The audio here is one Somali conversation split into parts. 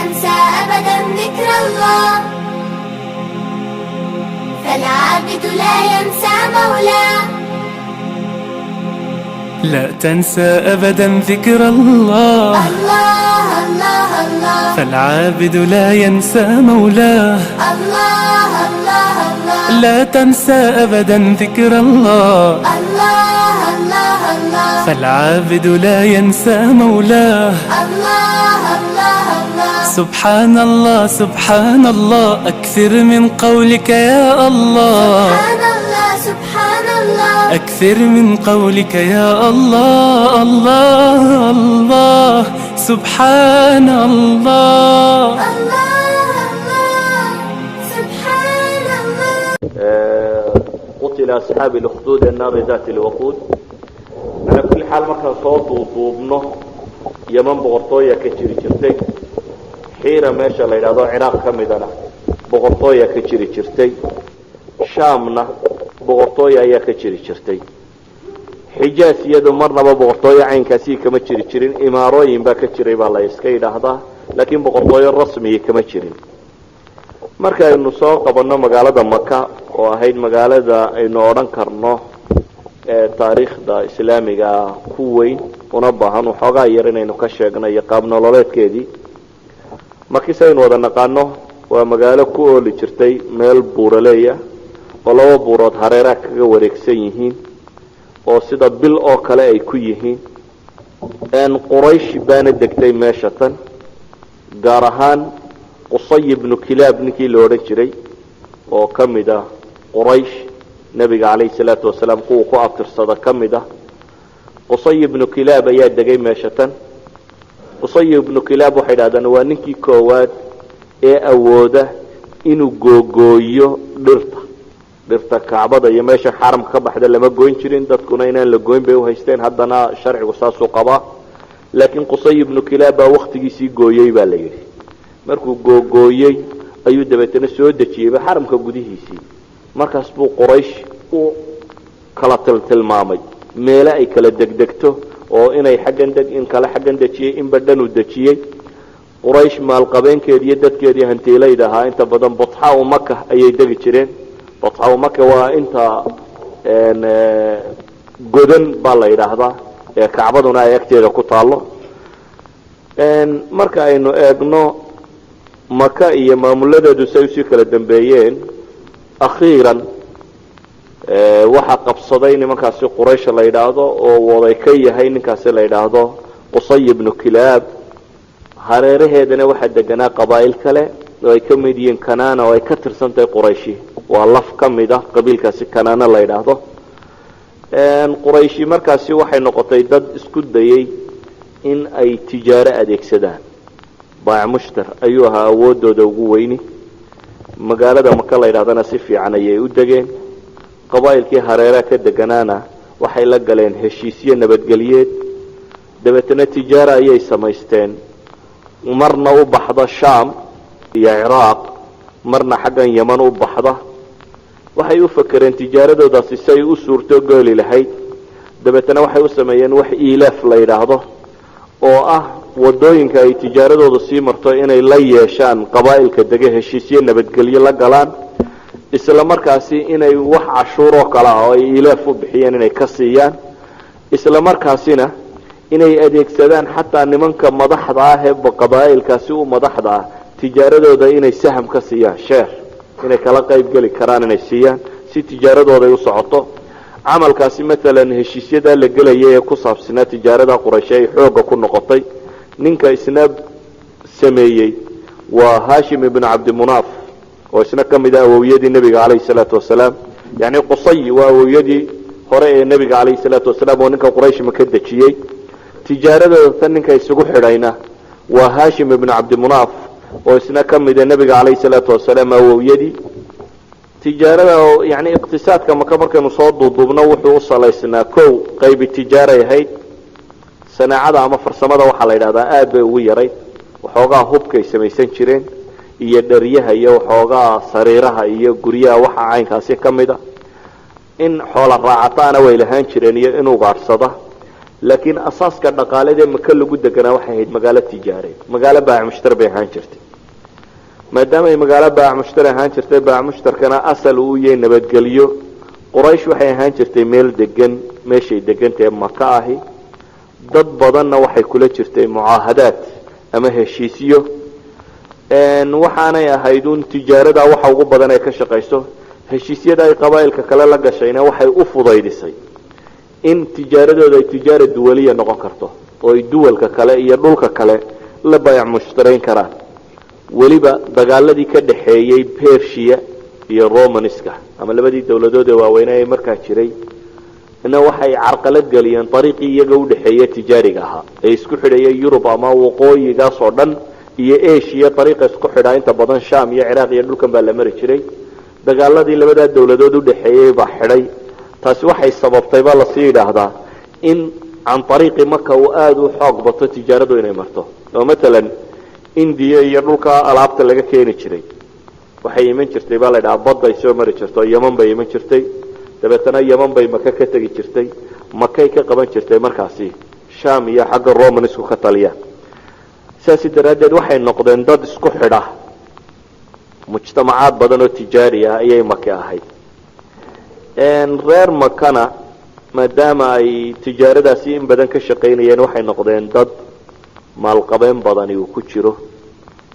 تنسى أبدا ذكر الله، فالعابد لا ينسى مولاه. لا تنسى أبدا ذكر الله، الله الله الله، فالعابد لا ينسى مولاه. الله الله الله، لا تنسى أبدا ذكر الله، الله الله الله، فالعابد لا ينسى مولاه. الله الله الله. سبحان الله سبحان الله، أكثر من قولك يا الله. سبحان الله سبحان الله، أكثر من قولك يا الله. الله الله سبحان الله. الله الله سبحان الله. قتل أصحاب الأخدود النار ذات الوقود. على كل حال مركز صوت وطوبنه يمن بغرطوية كتيري جرتي حيرة ماشا ليلادو عراق كمدنا بغرطوية كتيري جرتي شامنا بغرطوية أيا كتيري جرتي حجاز يدو مرنا بغرطوية عين كاسي كما تيري جرين إماروين با كتيري بالله يسكي لهذا لكن بغرطوية الرسمي كما تيرين marka aynu soo qabanno magaalada Maka oo ahayd magaalada aynu oran karno ee taariikhda islaamiga ku weyn una baahan waxoogaa yar inaynu ka sheegno iyo qaab nololeedkeedii. markii aynu wada naqaano waa magaalo ku ooli jirtay meel buuraleeya oo laba buurood hareeraha kaga wareegsan yihiin oo sida bil oo kale ay ku yihiin. Quraysh baana degtay meesha tan gaar ahaan قصي بن كلاب نكي لورن جري oo kamida quraysh nabiga kaleey salaatu wasalaam ku aftirsada kamida qusay ibn kilab ayaa degay meeshatan. qusay ibn kilab waxa yiraahdaan waa ninkii koowaad ee awooda inuu googooyo dhirta kaabada iyo meesha xaram ka baxda lama gooyn jirin, dadkuna inaan la gooyn bay u haysteen, haddana sharcigu saas u qaba. laakiin qusay ibn kilab waqtigiisii gooyay baa la yiri. markuu googooyay ayuu dabeetana soo dajiyay xaramka gudihiisii. markaas buu quraysh u kala tilmaamay meel ay kala degdegto oo inay xaggan deg in kala xaggan dajiyay in badan u dajiyay. quraysh maal qabeenkeedii iyo dadkeedii hantiilayda ahaa inta badan Batha oo Makka ayay degi jireen. Batha oo Makka waa inta godan baa la yiraahdaa ee Kacbaduna ay agteeda ku taalo. marka aynu eegno Maka iyo maamuladeedu say si kala dambeeyeen akhiiran waxa qabsaday nimankaasi Quraysh la yiraahdo oo waday ka yahay ninkaasi la yiraahdo Qusay ibn Kilab. hareeraheedana waxa deganaa qabaa'il kale oo ay ka mid yihiin Kanaana oo ay ka tirsantay Quraysh. waa laf kamida qabiilkaasi Kanaana la yiraahdo. Quraysh markaasi waxay noqotay dad isku dayay in ay tijaaro adeegsadaan. baac mushtar ayuu ahaa awoodooda ugu weyni. magaalada Maka la yiraahdana si fiican ayay u degeen. qabaa'ilkii hareeraha ka deganaana waxay la galeen heshiisyo nabadgelyeed. dabeetana tijaaro ayay samaysteen, marna u baxda Shaam iyo Ciraaq, marna xaggan Yaman u baxda. waxay u fakareen tijaaradoodaasi si ay u suurto geli lahayd. dabeetana waxay u sameeyeen wax ilaaf la yiraahdo oo ah wadooyinka ay tijaaradoodu sii marto inay la yeeshaan qabaa'ilka dega heshiisyo nabadgelyo la galaan, isla markaasi inay wax cashuuro kala oo ay ilaaf u bixiyeen inay ka siiyaan, isla markaasina inay adeegsadaan xataa nimanka madaxda ah ee qabaa'ilkaasi u madaxda ah tijaaradooda inay saham ka siiyaan, sheer inay kala qayb gali karaan inay siiyaan si tijaaradooda u socoto. camalkaasi مثلا heshiisyada la galayay ee ku saabsanaa tijaarada Quraysh ay xoog ku noqotay. ninka isna sameeyay waa Hashim ibn Abd Munaf oo isna kamid ah awowiyadii nabiga kaleey salaatu wasalaam. yani Qusay waa awowiyadii hore ee nabiga kaleey salaatu wasalaam oo ninka Quraysh ma ka dajiyay. tijaarada tan ninka isugu xidhayna waa Hashim ibn Abd Munaf oo isna kamid ah nabiga kaleey salaatu wasalaam awowiyadii. tijaarada yani iqtisaadka Maka markaynu soo duubno wuxuu u salaysnaa kow qayb tijaaro yahay. sanaacada ama farsamada waxa la yiraahdaa aad bay ugu yaray. waxoogaa hubkay samaysan jireen iyo dhariyaha iyo waxoogaa sariiraha iyo guryaha waxa caynkaasi kamida. in xoola raacataana way lahaan jireen iyo inuu gaarsada. laakiin asaaska dhaqaaleed ee maka lagu deganaa waxay ahayd magaalo tijaareed, magaalo baac mushtar bay ahaan jirtay. maadaama ay magaalo baac mushtar ahaan jirtay, baac mushtarkana asal uu yahay nabadgelyo, quraysh waxay ahaan jirtay meel degan, meeshay degantae maka ahi. dad badanna waxay kula jirtay mucaahadaad ama heshiisyo, waxaanay ahayd un tijaarada waxa ugu badan ee ka shaqayso. heshiisyada ay qabaa'ilka kale la gashayna waxay u fudaydisay in tijaaradooda ay tijaara duwaliya noqon karto, oo ay duwalka kale iyo dhulka kale la baayac mushtarayn karaan. weliba dagaaladii ka dhaxeeyey Persia iyo Romanska ama labadii dawladood ee waaweynaa ee markaa jiray ina waxay carqalad galiyeen dariiqii iyaga u dhaxeeyay tijaariga ahaa ee isku xidhayay Yurub ama waqooyigaas oo dhan iyo Asia. dariiqa isku xidhaa inta badan Sham iyo Ciraaq iyo dhulkan baa la mari jiray. dagaaladii labada dawladood u dhaxeeyay baa xidhay. taasi waxay sababtay baa la sii yiraahdaa in aan dariiqi Makka uu aad u xoog bato tijaaradu inay marto. oo mesela India iyo dhulka alaabta laga keeni jiray waxay iman jirtay baa la yiraahdaa badda ay soo mari jirto, Yemen bay iman jirtay, dabeetana Yemen bay Makka ka tagi jirtay, Makka ka qaban jirtay markaasi Sham iyo xagga Roman isku ka taliya. sidaas daraadeed waxay noqdeen dad isku xidha mujtamacaad badan oo tijaari ah ayay Makka ahayd. reer Makkana maadaama ay tijaaradaasi in badan ka shaqaynayeen waxay noqdeen dad maalqabeen badani uu ku jiro.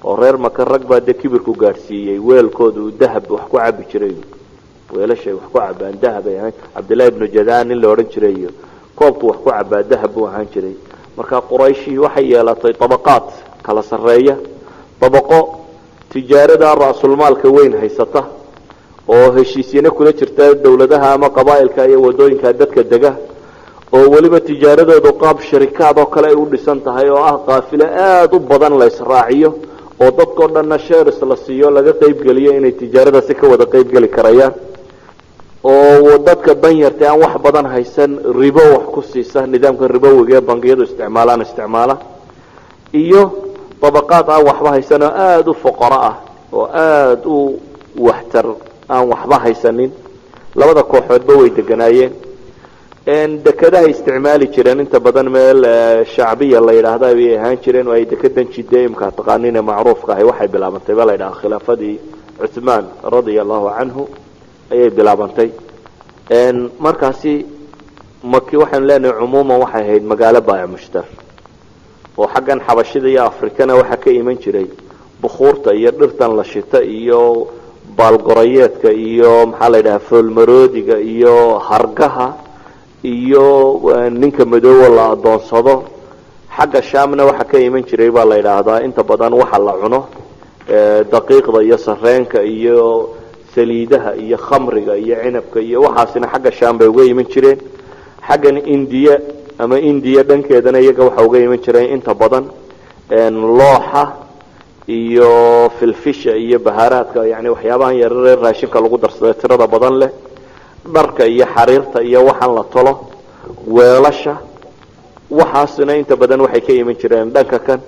oo reer Makka rag baa de kibirku gaadhsiiyey weelkoodu dahab wax ku cabi jiray, weelashay wax ku cabaan dahab ay ahaan. Cabdullah ibn Jadaan in la oran jiray iyo koobku wax ku cabaa dahab uu ahaan jiray. marka Qurayshi waxay yeelatay tabaqaad kala sareeya, tabaqo tijaarada raasul maalka weyn haysata oo heshiisyada kula jirta dawladaha ama qabaa'ilka iyo wadooyinka dadka dega, oo waliba tijaaradoodu qaab shirkad oo kale ay u dhisan tahay oo ah qaafilo aad u badan la israaciyo oo dadkoo dhanna shares la siiyo, laga qayb galiyo inay tijaarada si ka wada qayb gali karayaan. oo dadka danyarta aan wax badan haysan ribo wax ku siisa, nidaamka ribowiga ee bangiyadu isticmaala, iyo tabaqaad aan waxba haysan oo aad u fuqara ah oo aad u waxtar aan waxba haysanin. labada kooxoodba way deganaayeen. dekadaha isticmaali jireen inta badan meel shacbiya la yiraahdo ay ahaan jireen oo ay dekadan jideemka taqaaniina macruufka ah waxay bilaabantay baa la yiraahdaa khilaafadii Uthman radiyallahu anhu ayay bilaabantay. markaasi Makki waxaan leenahay umuuma waxay ahayd magaalo baayac mushtar, oo xaggan xabashida iyo Afrikana waxa ka iman jiray buxuurta iyo dhirtan la shita iyo baalgorayeedka iyo maxaa la yiraahdaa foolmaroodiga iyo hargaha iyo ninka madoow la adoonsado. xagga Shaamna waxa ka iman jiray baa la yiraahdaa inta badan waxa la cuno daqiiqda iyo sarreenka iyo saliidaha iyo khamriga iyo cinabka iyo waxaasina xagga Shaam bay uga iman jireen. xaggan India ama India dhankeedana iyaga waxa uga iman jireen inta badan looxa iyo filfisha iyo bahaaraadka, yani waxyaabahan yaryar raashinka lagu darsado tirada badan leh, dharka iyo xariirta iyo waxaan la tolo, weelasha, waxaasina inta badan waxay ka iman jireen dhanka kan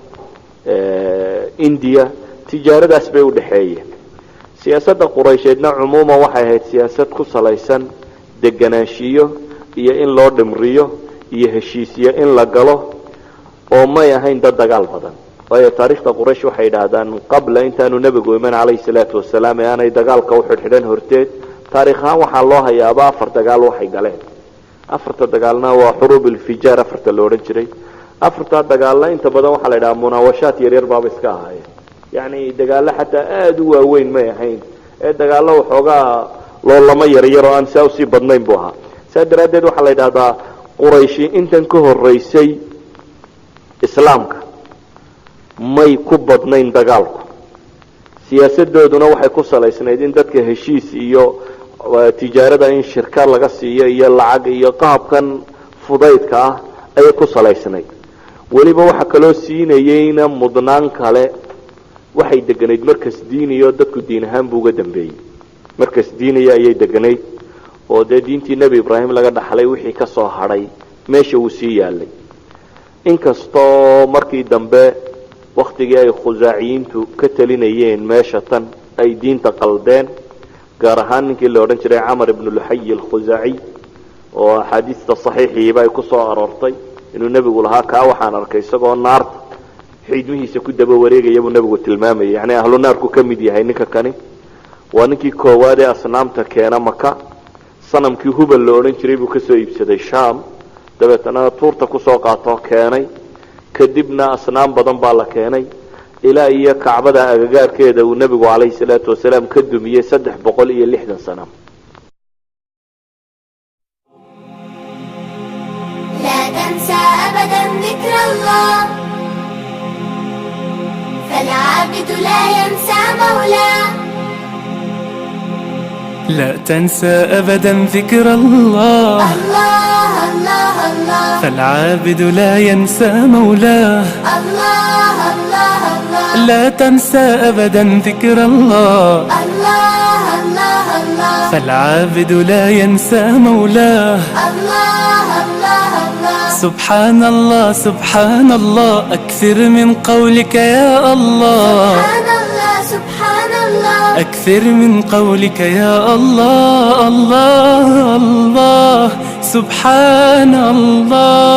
India. tijaaradaas bay u dhaxeeyeen. siyaasadda Quraysheedna umuuma waxay ahayd siyaasad ku salaysan deganaanshiyo iyo in loo dhimriyo iyo heshiisiyo in la galo, oo may ahayn dad dagaal badan. waayo taariikhda Quraysh waxay yiraahdaan qabla intaanu nabigu iman calayhi salaatu wasalaam aanay dagaalka u xidhxidhan horteed taariikhan waxaa loo hayaaba 4 dagaal waxay galeen. 4 dagaalna waa xuruub ilfijaar 4 loo oran jiray. 4 dagaalna inta badan waxaa la yiraahdaa munaawashaad yaryar baaba iska ahaayeen, yani dagaalo xataa aad u waaweyn may ahayn ee dagaalo waxoogaa loolama yaryar oo aan saa usii badnayn buu ahaa. saa daraadeed waxaa la yidhahdaa Qurayshi intan ka horeysay islaamka may ku badnayn dagaalku. siyaasadooduna waxay ku salaysnayd in dadka heshiis iyo tijaarada in shirkad laga siiyo iyo lacag iyo qaabkan fudaydka ah ayay ku salaysnayd. weliba waxa kaloo siinayeyna mudnaan kale waxay deganayd markas diiniyo dadku diin ahaan buu uga dambeeyey. markas diiniya ayay deganayd oo dee diintii Nabi Ibrahim laga dhaxlay wixii ka soo hadhay meesha uu sii yaalay. inkastoo markii dambe waqtigii ay khuzaaciyiintu ka talinayeen meesha tan ay diinta qaldeen, gaar ahaan ninkii la odhan jiray Camar ibn Luhay al-Khuzaaci oo axaadiista saxiixiiba ay ku soo aroortay inuu nebigu lahaa kaa waxaan arkay isagoo naarta xiidmihiisa ku daba wareegaya buu nebigu tilmaamayay yacni ahlu naarku ka mid yahay ninka kani waa ninkii koowaad ee asnaamta keena maka sanamkii hubal la odhan jiray buu kasoo iibsaday shaam dabeetana tuurta kusoo qaatoo keenay kadibna asnaam badan baa la keenay ilaa iyo kacbada agagaarkeeda uu nebigu calayhi salaatu wasalaam ka dumiyey 360 sanam لا تنسى أبدا ذكر الله فالعابد لا ينسى مولاه لا تنسى أبدا ذكر الله الله الله الله فالعابد لا ينسى مولاه الله الله الله لا تنسى أبدا ذكر الله الله الله الله فالعابد لا ينسى مولاه الله الله الله سبحان الله سبحان الله أكثر من قولك يا الله سبحان الله سبحان الله أكثر من قولك يا الله الله الله سبحان الله